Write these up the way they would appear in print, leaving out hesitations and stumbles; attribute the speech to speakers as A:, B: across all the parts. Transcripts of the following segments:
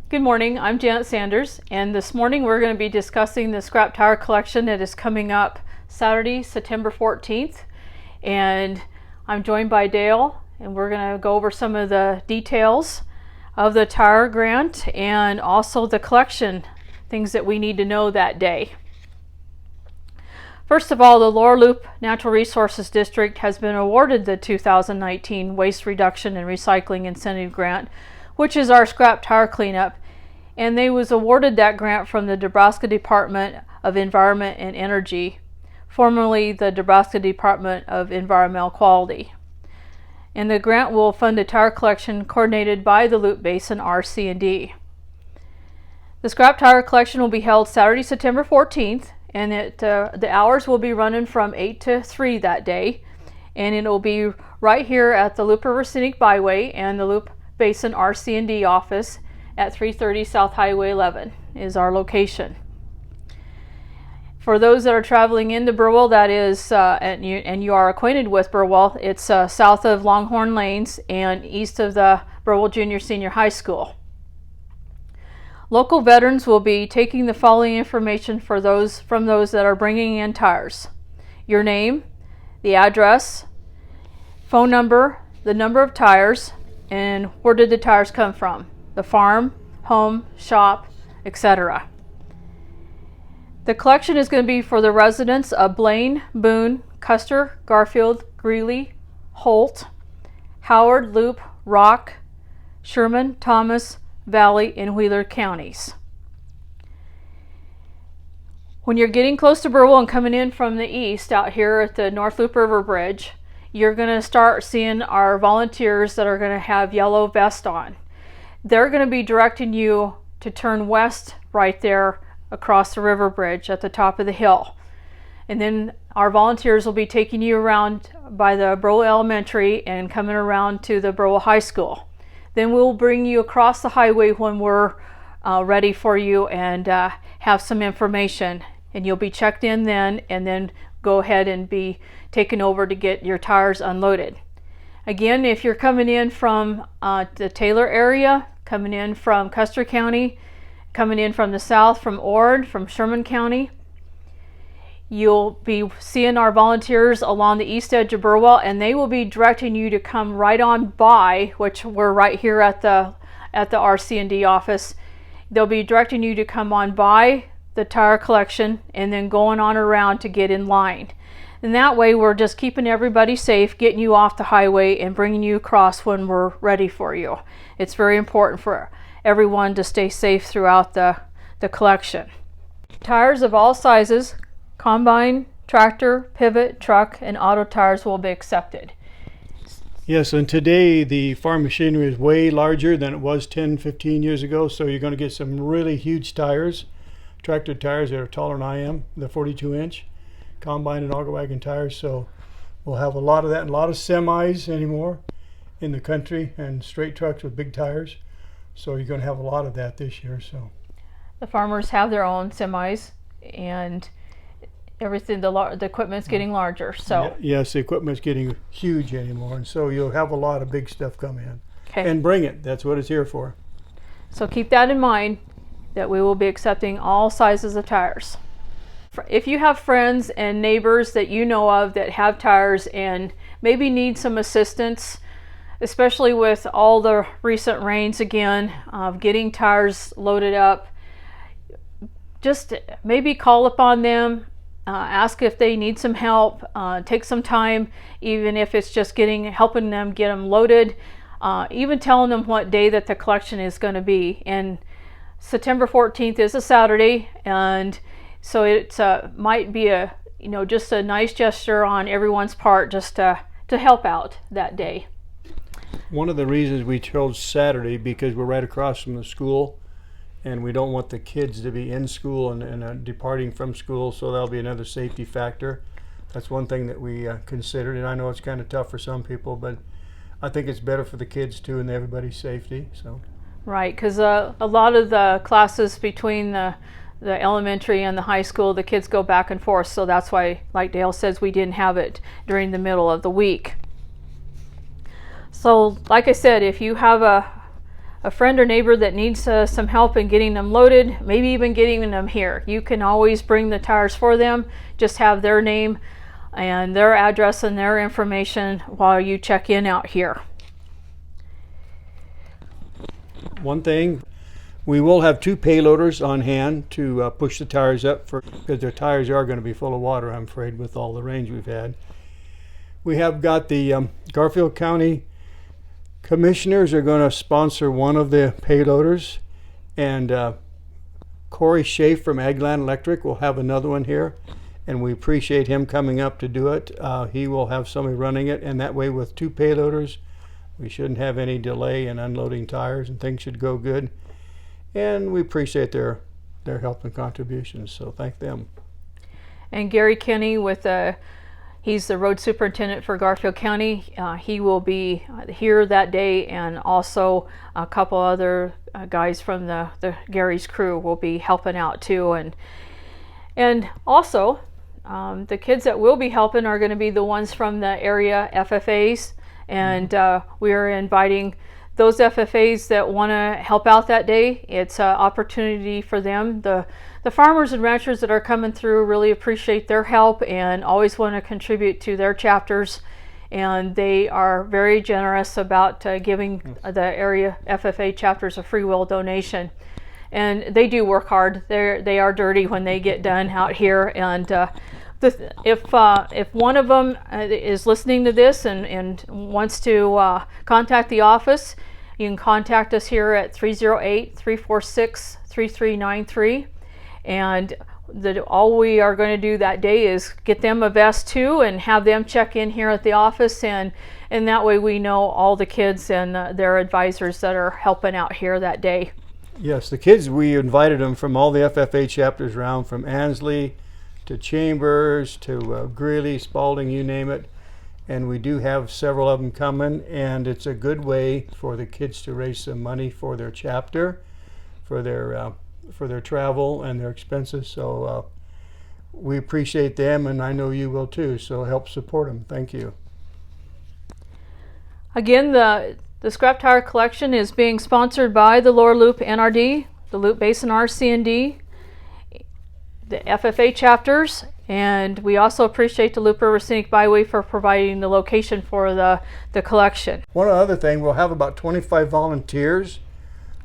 A: Good morning, I'm Janet Sanders, and this morning we're going to be discussing the scrap tire collection that is coming up Saturday, September 14th. And I'm joined by Dale, and we're going to go over some of the details of the tire grant and also the collection, things that we need to know that day. First of all, the Loup Natural Resources District has been awarded the 2019 Waste Reduction and Recycling Incentive Grant, which is our scrap tire cleanup, and they was awarded that grant from the Nebraska Department of Environment and Energy, formerly the Nebraska Department of Environmental Quality. And the grant will fund a tire collection coordinated by the Loup Basin RC&D. The scrap tire collection will be held Saturday, September 14th, and the hours will be running from 8 to 3 that day, and it will be right here at the Loup Scenic Byway and the Loup Basin RC&D office at 330 South Highway 11 is our location. For those that are traveling into Burwell, that is, and you are acquainted with Burwell, it's south of Longhorn Lanes and east of the Burwell Junior Senior High School. Local veterans will be taking the following information from those that are bringing in tires: your name, the address, phone number, the number of tires, and where did the tires come from? The farm, home, shop, etc. The collection is going to be for the residents of Blaine, Boone, Custer, Garfield, Greeley, Holt, Howard, Loup, Rock, Sherman, Thomas, Valley, and Wheeler counties. When you're getting close to Burwell and coming in from the east out here at the North Loup River Bridge, you're going to start seeing our volunteers that are going to have yellow vests on. They're going to be directing you to turn west right there across the river bridge at the top of the hill. And then our volunteers will be taking you around by the Burwell Elementary and coming around to the Burwell High School. Then we'll bring you across the highway when we're ready for you and have some information. And you'll be checked in then, and then go ahead and be taken over to get your tires unloaded. Again, if you're coming in from the Taylor area, coming in from Custer County, coming in from the south, from Ord, from Sherman County, you'll be seeing our volunteers along the east edge of Burwell, and they will be directing you to come right on by, which we're right here at the RC&D office. They'll be directing you to come on by the tire collection and then going on around to get in line. And that way we're just keeping everybody safe, getting you off the highway and bringing you across when we're ready for you. It's very important for everyone to stay safe throughout the collection. Tires of all sizes, combine, tractor, pivot, truck, and auto tires will be accepted.
B: Yes, and today the farm machinery is way larger than it was 10-15 years ago, so you're going to get some really huge tires. Tractor tires that are taller than I am, the 42-inch. Combine and auger wagon tires, so we'll have a lot of that, and a lot of semis anymore in the country, and straight trucks with big tires. So you're going to have a lot of that this year. So
A: the farmers have their own semis, and everything, the equipment's getting larger. So
B: yes, the equipment's getting huge anymore, and so you'll have a lot of big stuff come in.
A: Okay.
B: And bring it. That's what it's here for.
A: So keep that in mind, that we will be accepting all sizes of tires. If you have friends and neighbors that you know of that have tires and maybe need some assistance, especially with all the recent rains again, of getting tires loaded up, just maybe call upon them, ask if they need some help, take some time, even if it's just helping them get them loaded, even telling them what day that the collection is going to be. And September 14th is a Saturday, and so it might be just a nice gesture on everyone's part, just to help out that day.
B: One of the reasons we chose Saturday, because we're right across from the school, and we don't want the kids to be in school and departing from school, so that'll be another safety factor. That's one thing that we considered, and I know it's kind of tough for some people, but I think it's better for the kids too and everybody's safety. So.
A: Right, because a lot of the classes between the elementary and the high school, the kids go back and forth, so that's why, like Dale says, we didn't have it during the middle of the week. So like I said, if you have a friend or neighbor that needs some help in getting them loaded, maybe even getting them here, you can always bring the tires for them. Just have their name and their address and their information while you check in out here.
B: One thing, we will have 2 payloaders on hand to push the tires up, because their tires are going to be full of water, I'm afraid, with all the rains we've had. We have got the Garfield County Commissioners are going to sponsor one of the payloaders, and Corey Schaaf from Agland Electric will have another one here, and we appreciate him coming up to do it. He will have somebody running it, and that way with 2 payloaders we shouldn't have any delay in unloading tires, and things should go good. And we appreciate their help and contributions, so thank them.
A: And Gary Kenny, he's the road superintendent for Garfield County. He will be here that day, and also a couple other guys from the Gary's crew will be helping out too. And also the kids that will be helping are going to be the ones from the area FFAs, and we are inviting those FFAs that want to help out that day. It's an opportunity for them. The farmers and ranchers that are coming through really appreciate their help and always want to contribute to their chapters, and they are very generous about giving the area FFA chapters a free will donation. And they do work hard. They are dirty when they get done out here, and if one of them is listening to this and wants to contact the office, you can contact us here at 308-346-3393. And all we are going to do that day is get them a vest too, and have them check in here at the office, and that way we know all the kids and their advisors that are helping out here that day.
B: Yes, the kids, we invited them from all the FFA chapters around, from Ansley to Chambers to Greeley, Spalding, you name it. And we do have several of them coming, and it's a good way for the kids to raise some money for their chapter, for their travel and their expenses. So we appreciate them, and I know you will too, so help support them. Thank you.
A: Again, the scrap tire collection is being sponsored by the Lower Loup NRD, the Loup Basin RC&D, the FFA chapters, and we also appreciate the Loup River Scenic Byway for providing the location for the collection.
B: One other thing, we'll have about 25 volunteers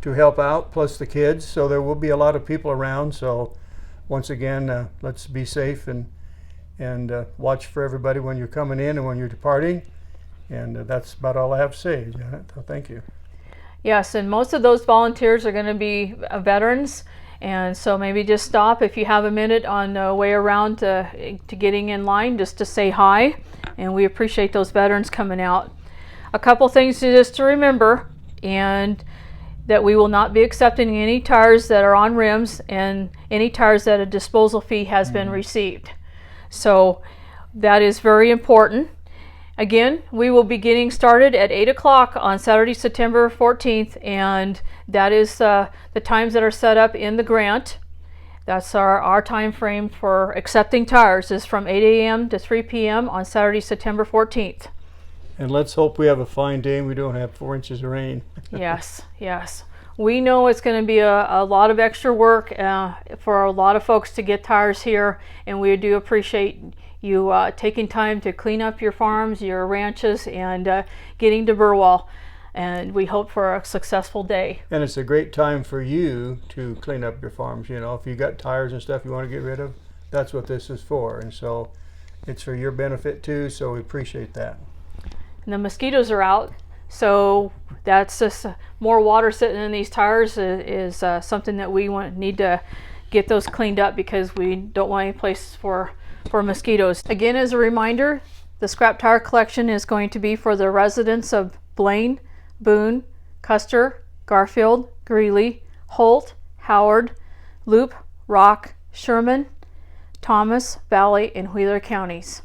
B: to help out, plus the kids, so there will be a lot of people around. So once again, let's be safe and watch for everybody when you're coming in and when you're departing. And that's about all I have to say, Janet. So thank you.
A: Yes, and most of those volunteers are going to be veterans, and so maybe just stop if you have a minute on the way around to getting in line, just to say hi, and we appreciate those veterans coming out. A couple things just to remember, and that we will not be accepting any tires that are on rims, and any tires that a disposal fee has been received. So that is very important. Again, we will be getting started at 8 o'clock on Saturday, September 14th, and that is the times that are set up in the grant. That's our time frame for accepting tires, is from 8 a.m. to 3 p.m. on Saturday, September 14th.
B: And let's hope we have a fine day and we don't have 4 inches of rain.
A: Yes, yes. We know it's going to be a lot of extra work for a lot of folks to get tires here, and we do appreciate you taking time to clean up your farms, your ranches, and getting to Burwell. And we hope for a successful day.
B: And it's a great time for you to clean up your farms. You know, if you got tires and stuff you want to get rid of, that's what this is for. And so it's for your benefit too, so we appreciate that.
A: And the mosquitoes are out, so that's just more water sitting in these tires is something that we need to get those cleaned up, because we don't want any places for mosquitoes. Again, as a reminder, the scrap tire collection is going to be for the residents of Blaine, Boone, Custer, Garfield, Greeley, Holt, Howard, Loup, Rock, Sherman, Thomas, Valley, and Wheeler counties.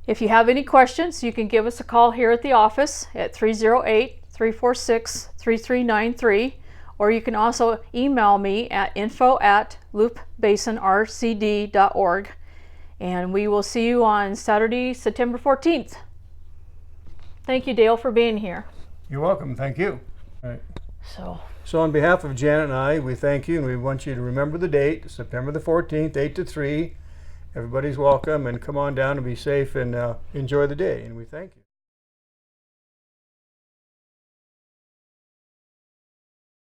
A: If you have any questions, you can give us a call here at the office at 308-346-3393, or you can also email me at info@loopbasinrcd.org. And we will see you on Saturday, September 14th. Thank you, Dale, for being here.
B: You're welcome. Thank you. All right. So on behalf of Janet and I, we thank you, and we want you to remember the date, September the 14th, 8 to 3. Everybody's welcome, and come on down and be safe and enjoy the day, and we thank you.